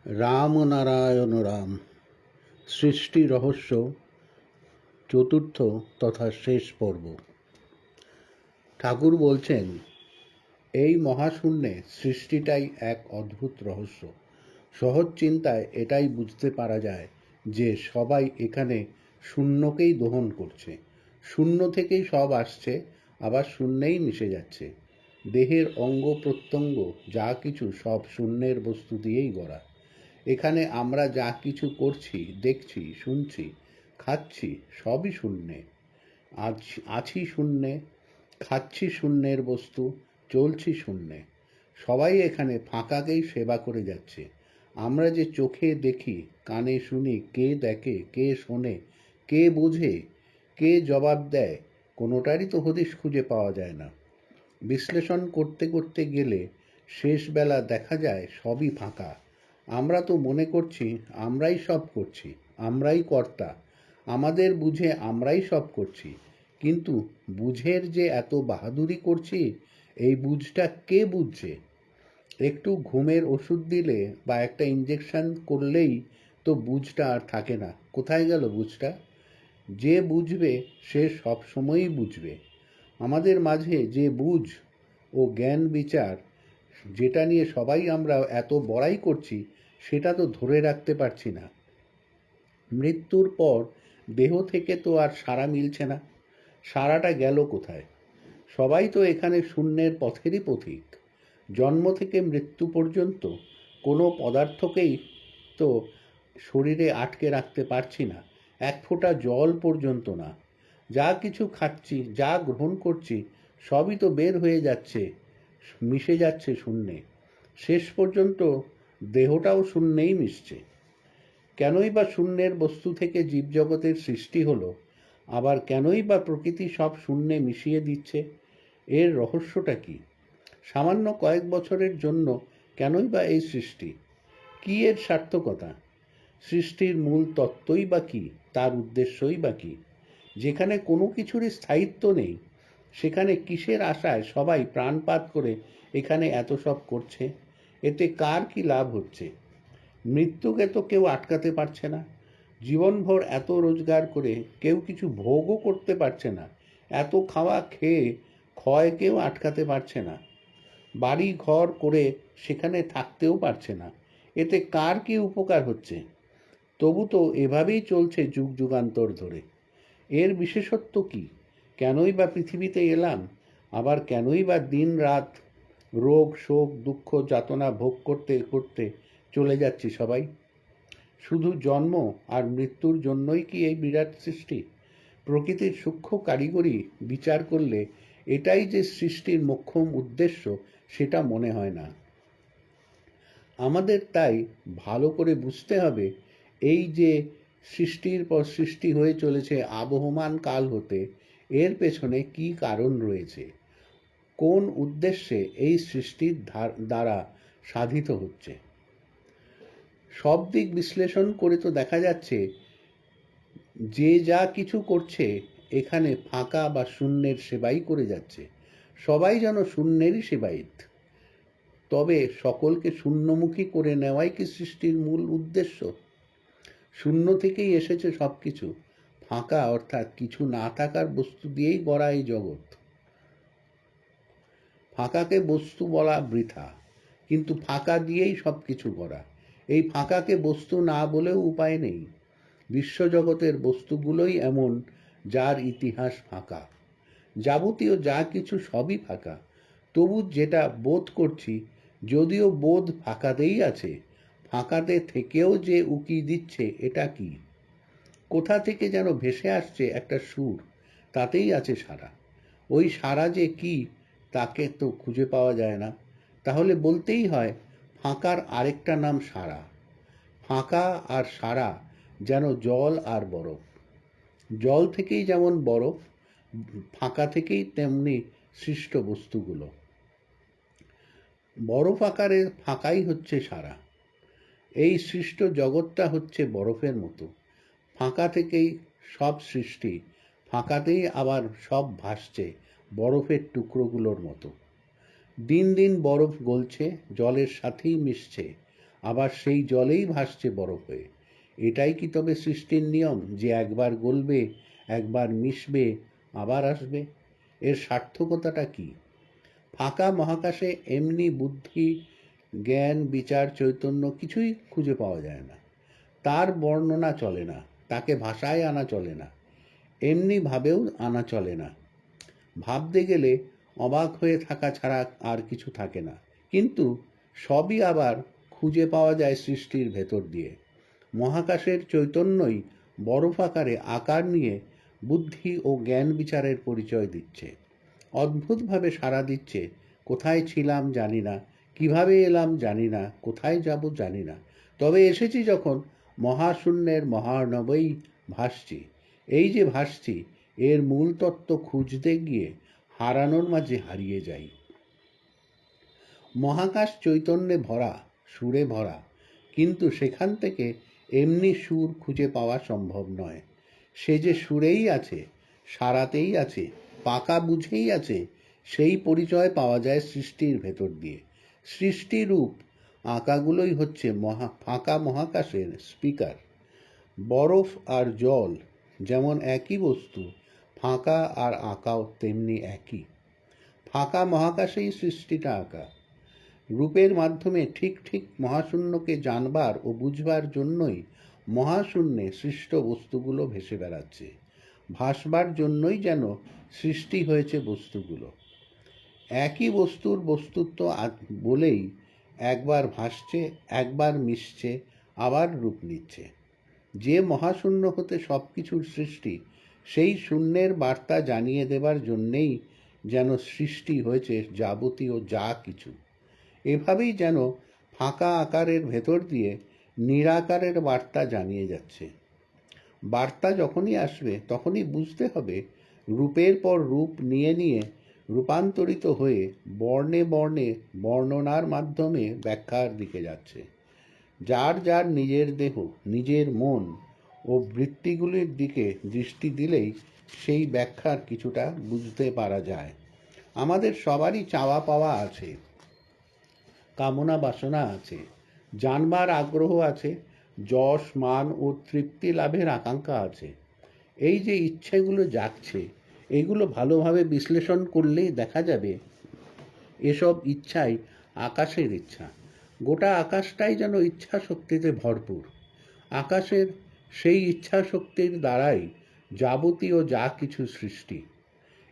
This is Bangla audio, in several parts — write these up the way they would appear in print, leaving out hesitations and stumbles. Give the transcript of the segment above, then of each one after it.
রামনারায়ণ রাম। সৃষ্টি রহস্য চতুর্থ তথা শেষ পর্ব। ঠাকুর বলছেন, এই মহাশূন্যে সৃষ্টিটাই এক অদ্ভুত রহস্য। সহজ চিন্তায় এটাই বুঝতে পারা যায় যে সবাই এখানে শূন্যকেই দহন করছে। শূন্য থেকেই সব আসছে, আবার শূন্যেই মিশে যাচ্ছে। দেহের অঙ্গ প্রত্যঙ্গ যা কিছু সব শূন্যের বস্তু দিয়েই গড়া। এখানে আমরা যা কিছু করছি, দেখছি, শুনছি, খাচ্ছি, সবই শূন্যে। আছি শূন্যে, খাচ্ছি শূন্যের বস্তু, চলছি শূন্যে। সবাই এখানে ফাঁকাকেই সেবা করে যাচ্ছে। আমরা যে চোখে দেখি, কানে শুনি, কে দেখে, কে শোনে, কে বোঝে, কে জবাব দেয়, কোনোটারই তো হদিশ খুঁজে পাওয়া যায় না। বিশ্লেষণ করতে করতে গেলে শেষবেলা দেখা যায় সবই ফাঁকা। আমরা তো মনে করছি আমরাই সব করছি, আমরাই কর্তা, আমাদের বুঝে আমরাই সব করছি। কিন্তু বুঝের যে এত বাহাদুরি করছি, এই বুঝটা কে বুঝছে? একটু ঘুমের ওষুধ দিলে বা একটা ইঞ্জেকশন করলেই তো বুঝটা আর থাকে না। কোথায় গেল বুঝটা? যে বুঝবে সে সব সময়ই বুঝবে। আমাদের মাঝে যে বুঝ ও জ্ঞান বিচার, যেটা নিয়ে সবাই আমরা এত বড়াই করছি, সেটা তো ধরে রাখতে পারছি না। মৃত্যুর পর দেহ থেকে তো আর সাড়া মিলছে না। সাড়াটা গেল কোথায়? সবাই তো এখানে শূন্যের পথেরই পথিক। জন্ম থেকে মৃত্যু পর্যন্ত কোনো পদার্থকেই তো শরীরে আটকে রাখতে পারছি না, এক ফোঁটা জল পর্যন্ত না। যা কিছু খাচ্ছি, যা গ্রহণ করছি, সবই তো বের হয়ে যাচ্ছে, মিশে যাচ্ছে শূন্যে। শেষ পর্যন্ত দেহটাও শূন্যেই মিশছে। কেনই বা শূন্যের বস্তু থেকে জীবজগতের সৃষ্টি হলো? আবার কেনই বা প্রকৃতি সব শূন্যে মিশিয়ে দিচ্ছে? এর রহস্যটা কি? সামান্য কয়েক বছরের জন্য কেনই বা এই সৃষ্টি? কি এর সার্থকতা? সৃষ্টির মূল তত্ত্বই বা কি? তার উদ্দেশ্যই বা কি? যেখানে কোনো কিছুরই স্থায়িত্ব নেই, সেখানে কিসের আশায় সবাই প্রাণপাত করে এখানে এত সব করছে? এতে কার কি লাভ হচ্ছে? মৃত্যুকে তো কেউ আটকাতে পারছে না। জীবনভর এত রোজগার করে কেউ কিছু ভোগও করতে পারছে না। এত খাওয়া খেয়ে ক্ষয় কেউ আটকাতে পারছে না। বাড়ি ঘর করে সেখানে থাকতেও পারছে না। এতে কার কি উপকার হচ্ছে? তবু তো এভাবেই চলছে যুগ যুগান্তর ধরে। এর বিশেষত্ব কি? কেনই বা পৃথিবীতে এলাম? আবার কেনই বা দিন রাত রোগ শোক দুঃখ যাতনা ভোগ করতে করতে চলে যাচ্ছি সবাই? শুধু জন্ম আর মৃত্যুর জন্যই কি এই বিরাট সৃষ্টি? প্রকৃতির সূক্ষ্ম কারিগরি বিচার করলে এটাই যে সৃষ্টির মোক্ষম উদ্দেশ্য, সেটা মনে হয় না। আমাদের তাই ভালো করে বুঝতে হবে, এই যে সৃষ্টির পর সৃষ্টি হয়ে চলেছে আবহমান কাল হতে, এর পেছনে কি কারণ রয়েছে, কোন উদ্দেশ্যে এই সৃষ্টির দ্বারা সাধিত হচ্ছে। সব দিক বিশ্লেষণ করে তো দেখা যাচ্ছে যে যা কিছু করছে এখানে ফাঁকা বা শূন্যের সেবাই করে যাচ্ছে। সবাই যেন শূন্যেরই সেবায়িত। তবে সকলকে শূন্যমুখী করে নেওয়াই কি সৃষ্টির মূল উদ্দেশ্য? শূন্য থেকেই এসেছে সব কিছু। ফাঁকা অর্থাৎ কিছু না থাকার বস্তু দিয়েই গড়া এই জগৎ। ফাঁকাকে বস্তু বলা বৃথা, কিন্তু ফাঁকা দিয়েই সব কিছু গড়া। এই ফাঁকাকে বস্তু না বলেও উপায় নেই। বিশ্বজগতের বস্তুগুলোই এমন, যার ইতিহাস ফাঁকা। যাবতীয় যা কিছু সবই ফাঁকা। তবু যেটা বোধ করছি, যদিও বোধ ফাঁকাতেই আছে, ফাঁকাতে থেকেও যে উকি দিচ্ছে, এটা কি? কোথা থেকে যেন ভেসে আসছে একটা সুর, তাতেই আছে সারা। ওই সারা যে কি, তাকে তো খুঁজে পাওয়া যায় না। তাহলে বলতেই হয় ফাঁকার আরেকটা নাম সারা। ফাঁকা আর সারা যেন জল আর বরফ। জল থেকেই যেমন বরফ, ফাঁকা থেকেই তেমনি সৃষ্ট বস্তুগুলো। বরফ আকারের ফাঁকাই হচ্ছে সারা। এই সৃষ্ট জগৎটা হচ্ছে বরফের মতো। ফাঁকা থেকেই সব সৃষ্টি, ফাঁকাতেই আবার সব ভাসছে বরফের টুকরোগুলোর মতো। দিন দিন বরফ গলছে, জলের সাথেই মিশছে, আবার সেই জলেই ভাসছে বরফ হয়ে। এটাই কি তবে সৃষ্টির নিয়ম, যে একবার গলবে, একবার মিশবে, আবার আসবে? এর সার্থকতাটা কি? ফাঁকা মহাকাশে এমনি বুদ্ধি, জ্ঞান, বিচার, চৈতন্য কিছুই খুঁজে পাওয়া যায় না। তার বর্ণনা চলে না, তাকে ভাষায় আনা চলে না, এমনি ভাবেও আনা চলে না। ভাবতে গেলে অবাক হয়ে থাকা ছাড়া আর কিছু থাকে না। কিন্তু সবই আবার খুঁজে পাওয়া যায় সৃষ্টির ভেতর দিয়ে। মহাকাশের চৈতন্যই বরফ আকারে আকার নিয়ে বুদ্ধি ও জ্ঞান বিচারের পরিচয় দিচ্ছে। অদ্ভুতভাবে সাড়া দিচ্ছে। কোথায় ছিলাম জানি না, কিভাবে এলাম জানি না, কোথায় যাব জানি না, তবে এসেছি যখন মহাশূন্যের মহানবেই ভাসছি। এই যে ভাসছি, এর মূল তত্ত্ব খুঁজতে গিয়ে হারানোর মাঝে হারিয়ে যাই। মহাকাশ চৈতন্যে ভরা, সুরে ভরা, কিন্তু সেখান থেকে এমনি সুর খুঁজে পাওয়া সম্ভব নয়। সে যে সুরেই আছে, সারাতেই আছে, পাকা বুঝেই আছে, সেই পরিচয় পাওয়া যায় সৃষ্টির ভেতর দিয়ে। সৃষ্টিরূপ আঁকাগুলোই হচ্ছে ফাঁকা মহাকাশের স্পিকার। বরফ আর জল যেমন একই বস্তু, ফাঁকা আর আঁকাও তেমনি একই। ফাঁকা মহাকাশেই সৃষ্টিটা আঁকা। রূপের মাধ্যমে ঠিক ঠিক মহাশূন্যকে জানবার ও বুঝবার জন্যই মহাশূন্যে সৃষ্ট বস্তুগুলো ভেসে বেড়াচ্ছে। ভাসবার জন্যই যেন সৃষ্টি হয়েছে বস্তুগুলো। একই বস্তুর বস্তুত্ব বলেই একবার ভাসছে, একবার মিশছে, আবার রূপ নিচ্ছে। যে মহাশূন্য হতে সব কিছুর সৃষ্টি, সেই শূন্যের বার্তা জানিয়ে দেবার জন্যেই যেন সৃষ্টি হয়েছে যাবতীয় যা কিছু। এভাবেই যেন ফাঁকা আকারের ভেতর দিয়ে নিরাকারের বার্তা জানিয়ে যাচ্ছে। বার্তা যখনই আসবে তখনই বুঝতে হবে রূপের পর রূপ নিয়ে নিয়ে রূপান্তরিত হয়ে বর্ণে বর্ণে বর্ণনার মাধ্যমে ব্যাখ্যার দিকে যাচ্ছে। যার যার নিজের দেহ, নিজের মন ও বৃত্তিগুলির দিকে দৃষ্টি দিলেই সেই ব্যাখ্যার কিছুটা বুঝতে পারা যায়। আমাদের সবারই চাওয়া পাওয়া আছে, কামনা বাসনা আছে, জানবার আগ্রহ আছে, যশ মান ও তৃপ্তি লাভের আকাঙ্ক্ষা আছে। এই যে ইচ্ছেগুলো জাগছে, এগুলো ভালোভাবে বিশ্লেষণ করলেই দেখা যাবে এসব ইচ্ছাই আকাশের ইচ্ছা। গোটা আকাশটাই যেন ইচ্ছা শক্তিতে ভরপুর। আকাশের সেই ইচ্ছা শক্তির দ্বারাই যাবতীয় যা কিছু সৃষ্টি।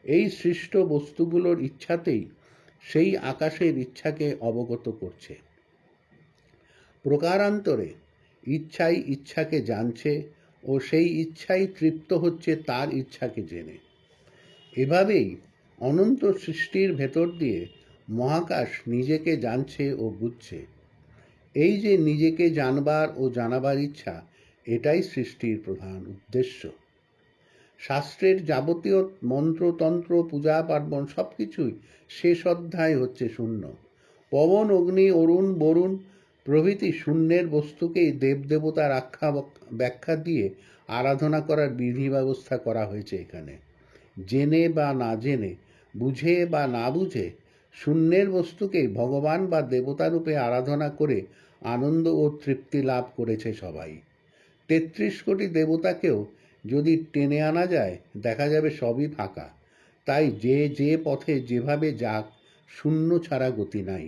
এই সৃষ্ট বস্তুগুলোর ইচ্ছাতেই সেই আকাশের ইচ্ছাকে অবগত করছে। প্রকারান্তরে ইচ্ছাই ইচ্ছাকে জানছে ও সেই ইচ্ছাই তৃপ্ত হচ্ছে তার ইচ্ছাকে জেনে। এভাবেই অনন্ত সৃষ্টির ভেতর দিয়ে মহাকাশ নিজেকে জানছে ও বুঝছে। এই যে নিজেকে জানবার ও জানাবার ইচ্ছা, এটাই সৃষ্টির প্রধান উদ্দেশ্য। শাস্ত্রের যাবতীয় মন্ত্রতন্ত্র, পূজা পার্বণ সব কিছুই শেষ অধ্যায় হচ্ছে শূন্য। পবন, অগ্নি, অরুণ, বরুণ প্রভৃতি শূন্যের বস্তুকেই দেবদেবতার ব্যাখ্যা দিয়ে আরাধনা করার বিধি ব্যবস্থা করা হয়েছে এখানে। জেনে বা না জেনে, বুঝে বা না বুঝে শূন্যের বস্তুকেই ভগবান বা দেবতা রূপে আরাধনা করে আনন্দ ও তৃপ্তি লাভ করেছে সবাই। ৩৩ কোটি দেবতাকেও যদি টেনে আনা যায়, দেখা যাবে সবই ফাঁকা। তাই যে যে পথে যেভাবে যাক, শূন্য ছাড়া গতি নাই।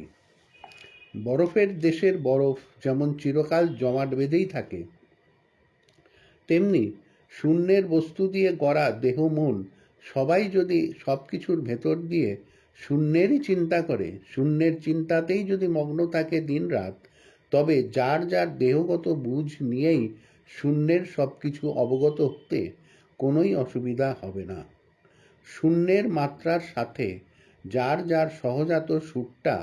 বরফের দেশের বরফ যেমন চিরকাল জমাট বেঁধেই থাকে, তেমনি শূন্যের বস্তু দিয়ে গড়া দেহ মন সবাই যদি সব কিছুর ভেতর দিয়ে শূন্যেরই চিন্তা করে, শূন্যের চিন্তাতেই যদি মগ্ন থাকে দিন রাত, তবে যার যার দেহগত বুঝ নিয়েই শূন্যের সব কিছু অবগত হতে কোনোই অসুবিধা হবে না। শূন্যের মাত্রার সাথে যার যার সহজাত সুরটা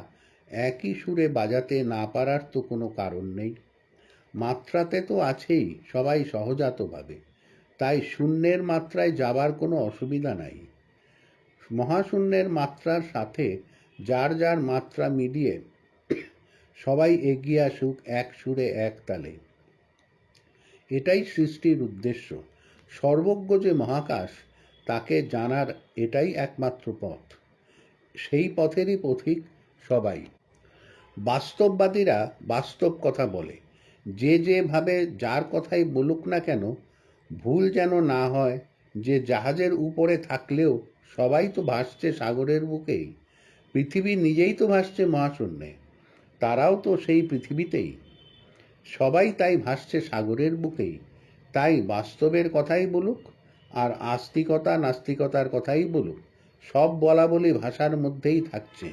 একই সুরে বাজাতে না পারার তো কোনো কারণ নেই। মাত্রাতে তো আছেই সবাই সহজাতভাবে, তাই শূন্যের মাত্রায় যাবার কোনো অসুবিধা নাই। মহাশূন্যের মাত্রার সাথে যার যার মাত্রা মিলিয়ে সবাই এগিয়ে আসুক এক সুরে এক তালে। এটাই সৃষ্টির উদ্দেশ্য। সর্বজ্ঞ যে মহাকাশ, তাকে জানার এটাই একমাত্র পথ। সেই পথেরই পথিক সবাই। বাস্তববাদীরা বাস্তব কথা বলে, যে যেভাবে যার কথাই বলুক না কেন, ভুল যেন না হয় যে জাহাজের উপরে থাকলেও সবাই তো ভাসছে সাগরের বুকেই, পৃথিবী নিজেই তো ভাসছে মহাশূন্যে, তারাও তো সেই পৃথিবীতেই, সবাই তাই ভাসছে সাগরের বুকেই। তাই বাস্তবের কথাই বলুক আর আস্তিকতা নাস্তিকতার কথাই বলুক, সব বলা বলি ভাষার মধ্যেই থাকছে,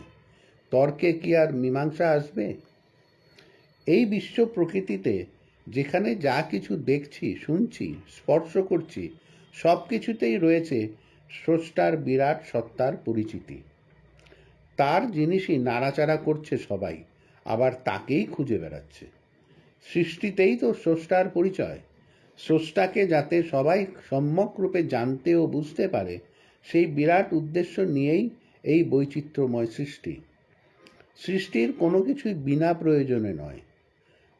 তর্কে কি আর মীমাংসা আসবে? এই বিশ্ব প্রকৃতিতে যেখানে যা কিছু দেখছি, শুনছি, স্পর্শ করছি, সব কিছুতেই রয়েছে স্রষ্টার বিরাট সত্তার পরিচিতি। তার জিনিসই নাড়াচাড়া করছে সবাই, আবার তাকেই খুঁজে বেড়াচ্ছে। সৃষ্টিতেই তো স্রষ্টার পরিচয়। স্রষ্টাকে যাতে সবাই সম্যক রূপে জানতে ও বুঝতে পারে, সেই বিরাট উদ্দেশ্য নিয়েই এই বৈচিত্র্যময় সৃষ্টি। সৃষ্টির কোনো কিছুই বিনা প্রয়োজনে নয়।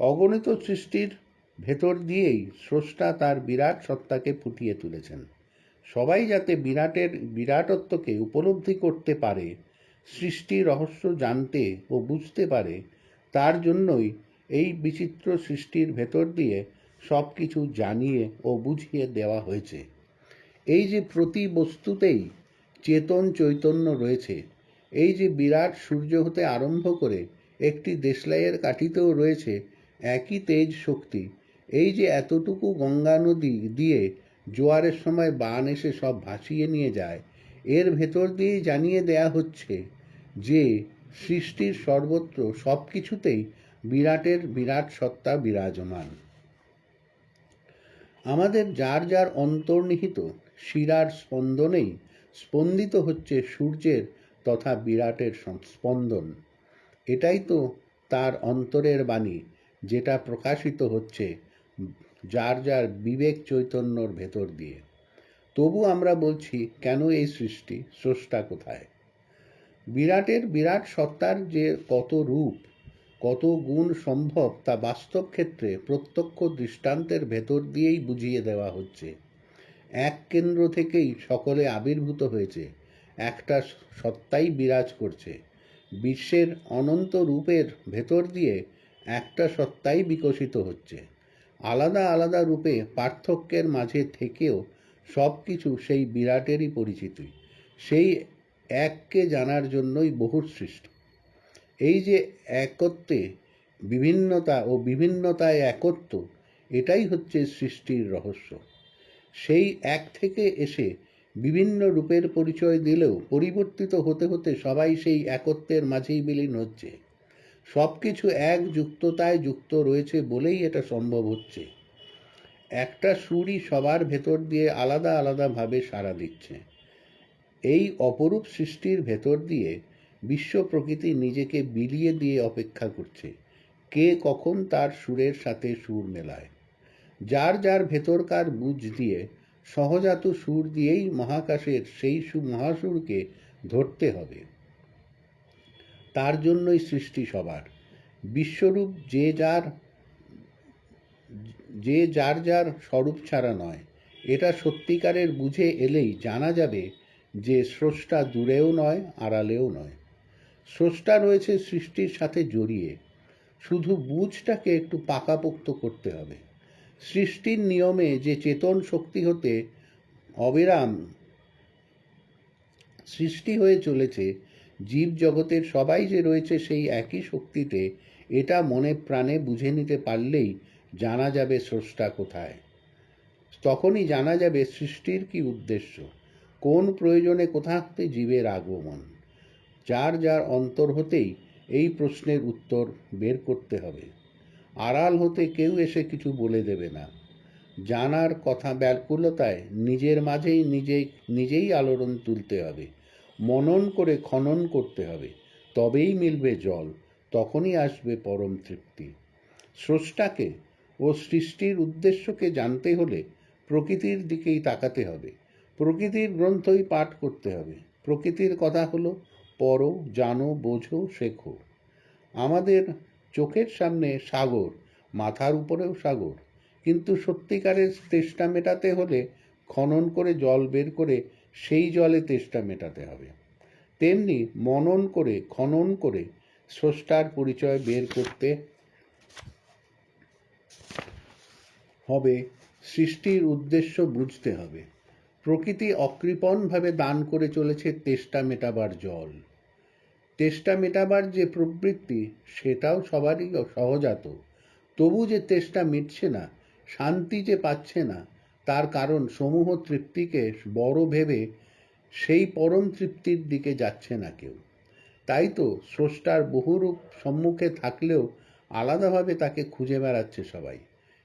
অগণিত সৃষ্টির ভেতর দিয়েই স্রষ্টা তার বিরাট সত্তাকে ফুটিয়ে তুলেছেন। সবাই যাতে বিরাটত্বকে উপলব্ধি করতে পারে, সৃষ্টির রহস্য জানতে ও বুঝতে পারে, তার জন্যই এই বিচিত্র সৃষ্টির ভেতর দিয়ে সব কিছু জানিয়ে ও বুঝিয়ে দেওয়া হয়েছে। এই যে প্রতি বস্তুতেই চেতন চৈতন্য রয়েছে, এই যে বিরাট সূর্য হতে আরম্ভ করে একটি দেশলাইয়ের কাঠিতেও রয়েছে একই তেজ শক্তি, এই যে এতটুকু গঙ্গা নদী দিয়ে জোয়ারের সময় বান এসে সব ভাসিয়ে নিয়ে যায়, এর ভেতর দিয়েই জানিয়ে দেয়া হচ্ছে যে সৃষ্টির সর্বত্র সব কিছুতেই বিরাটের বিরাট সত্তা বিরাজমান। আমাদের যার যার অন্তর্নিহিত শিরার স্পন্দনেই স্পন্দিত হচ্ছে সূর্যের তথা বিরাটের স্পন্দন। এটাই তো তার অন্তরের বাণী, যেটা প্রকাশিত হচ্ছে যার যার বিবেক চৈতন্যর ভেতর দিয়ে। তবু আমরা বলছি, কেন এই সৃষ্টি, স্রষ্টা কোথায়? বিরাটের বিরাট সত্তার যে কত রূপ, কত গুণ সম্ভব, তা বাস্তব ক্ষেত্রে প্রত্যক্ষ দৃষ্টান্তের ভেতর দিয়েই বুঝিয়ে দেওয়া হচ্ছে। এক কেন্দ্র থেকেই সকলে আবির্ভূত হয়েছে, একটা সত্তাই বিরাজ করছে। বিশ্বের অনন্ত রূপের ভেতর দিয়ে একটা সত্তাই বিকশিত হচ্ছে। আলাদা আলাদা রূপে পার্থক্যের মাঝে থেকেও সব কিছু সেই বিরাটেরই পরিচিতি। সেই এককে জানার জন্যই বহুর সৃষ্টি। এই যে একত্বে বিভিন্নতা ও বিভিন্নতায় একত্ব, এটাই হচ্ছে সৃষ্টির রহস্য। সেই এক থেকে এসে বিভিন্ন রূপের পরিচয় দিলেও পরিবর্তিত হতে হতে সবাই সেই একত্বের মাঝেই বিলীন হচ্ছে। সব কিছু এক যুক্ততায় যুক্ত রয়েছে বলেই এটা সম্ভব হচ্ছে। একটা সুরই সবার ভেতর দিয়ে আলাদা আলাদাভাবে সাড়া দিচ্ছে। এই অপরূপ সৃষ্টির ভেতর দিয়ে বিশ্ব প্রকৃতি নিজেকে বিলিয়ে দিয়ে অপেক্ষা করছে, কে কখন তার সুরের সাথে সুর মেলায়। যার যার ভেতরকার বুঝ দিয়ে সহজাত সুর দিয়েই মহাকাশের সেই মহাসুরকে ধরতে হবে। তার জন্যই সৃষ্টি সবার। বিশ্বরূপ যে যার যার স্বরূপ ছাড়া নয়, এটা সত্যিকারের বুঝে এলেই জানা যাবে যে স্রষ্টা দূরেও নয়, আড়ালেও নয়। স্রষ্টা রয়েছে সৃষ্টির সাথে জড়িয়ে, শুধু বুঝটাকে একটু পাকাপোক্ত করতে হবে। সৃষ্টির নিয়মে যে চেতন শক্তি হতে অবিরাম সৃষ্টি হয়ে চলেছে, জীব জগতের সবাই যে রয়েছে সেই একই শক্তিতে, এটা মনে প্রাণে বুঝে নিতে পারলেই জানা যাবে স্রষ্টা কোথায়। তখনই জানা যাবে সৃষ্টির কি উদ্দেশ্য, কোন প্রয়োজনে কোথা হতে জীবের আগমন। যার যার অন্তর হতেই এই প্রশ্নের উত্তর বের করতে হবে। আড়াল হতে কেউ এসে কিছু বলে দেবে না। জানার কথা ব্যাকুলতায় নিজের মাঝেই নিজেই আলোড়ন তুলতে হবে, মনন করে খনন করতে হবে, তবেই মিলবে জল, তখনই আসবে পরম তৃপ্তি। স্রষ্টাকে ও সৃষ্টির উদ্দেশ্যকে জানতে হলে প্রকৃতির দিকেই তাকাতে হবে, প্রকৃতির গ্রন্থই পাঠ করতে হবে। প্রকৃতির কথা হলো পড়ো, জানো, বোঝো, শেখো। আমাদের চোখের সামনে সাগর, মাথার উপরেও সাগর, কিন্তু সত্যিকারের তেষ্টা মেটাতে হলে খনন করে জল বের করে সেই জলে তেষ্টা মেটাতে হবে। তেমনি মনন করে খনন করে স্রষ্টার পরিচয় বের করতে হবে, সৃষ্টির উদ্দেশ্য বুঝতে হবে। প্রকৃতি অকৃপণভাবে দান করে চলেছে তেষ্টা মেটাবার জল। তেষ্টা মেটাবার যে প্রবৃত্তি, সেটাও সবারই সহজাত। তবু যে তেষ্টা মিটছে না, শান্তি যে পাচ্ছে না, তার কারণ সমূহ তৃপ্তিকে বড় ভেবে সেই পরম তৃপ্তির দিকে যাচ্ছে না কেউ। তাই তো স্রষ্টার বহুরূপ সম্মুখে থাকলেও আলাদাভাবে তাকে খুঁজে বেড়াচ্ছে সবাই।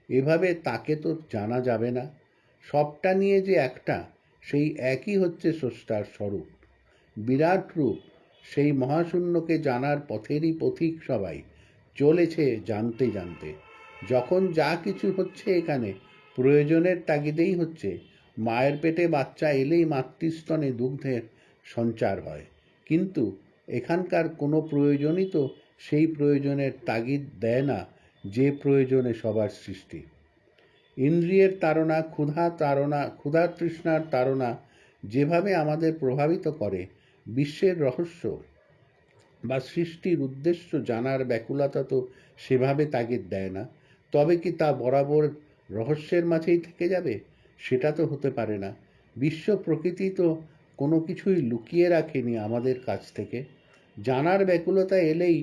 এভাবে তাকে তো জানা যাবে না। সবটা নিয়ে যে একটা, সেই একই হচ্ছে স্রষ্টার স্বরূপ। বিরাট রূপ, সেই মহাশূন্যকে জানার পথেরই পথিক সবাই চলেছে জানতে জানতে। যখন যা কিছু হচ্ছে এখানে প্রয়োজনের তাগিদেই হচ্ছে। মায়ের পেটে বাচ্চা এলেই মাতৃস্তনে দুগ্ধের সঞ্চার হয়, কিন্তু এখানকার কোনো প্রয়োজনই তো সেই প্রয়োজনের তাগিদ দেয় না যে প্রয়োজনে সবার সৃষ্টি। ইন্দ্রিয়ের তাড়না, ক্ষুধা তৃষ্ণার তাড়না যেভাবে আমাদের প্রভাবিত করে, বিশ্বের রহস্য বা সৃষ্টির উদ্দেশ্য জানার ব্যাকুলতা তো সেভাবে তাগিদ দেয় না। তবে কি তা বরাবর রহস্যের মাঝেই থেকে যাবে? সেটা তো হতে পারে না। বিশ্ব প্রকৃতি তো কোনো কিছুই লুকিয়ে রাখেনি আমাদের কাছ থেকে। জানার ব্যাকুলতা এলেই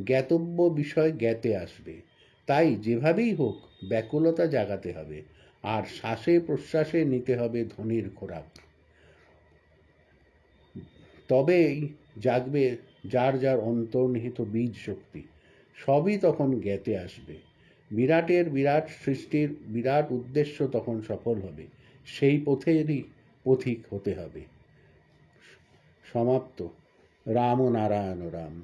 জ্ঞাতব্য বিষয় জ্ঞাতে আসবে। তাই যেভাবেই হোক ব্যাকুলতা জাগাতে হবে, আর শ্বাসে প্রশ্বাসে নিতে হবে ধ্বনির খোরাক। তবেই জাগবে যার যার অন্তর্নিহিত বীজ শক্তি। সবই তখন জ্ঞাতে আসবে। বিরাটের বিরাট সৃষ্টির বিরাট উদ্দেশ্য তখন সফল হবে। সেই পথেরই পথিক হতে হবে। সমাপ্ত। রাম নারায়ণ রাম।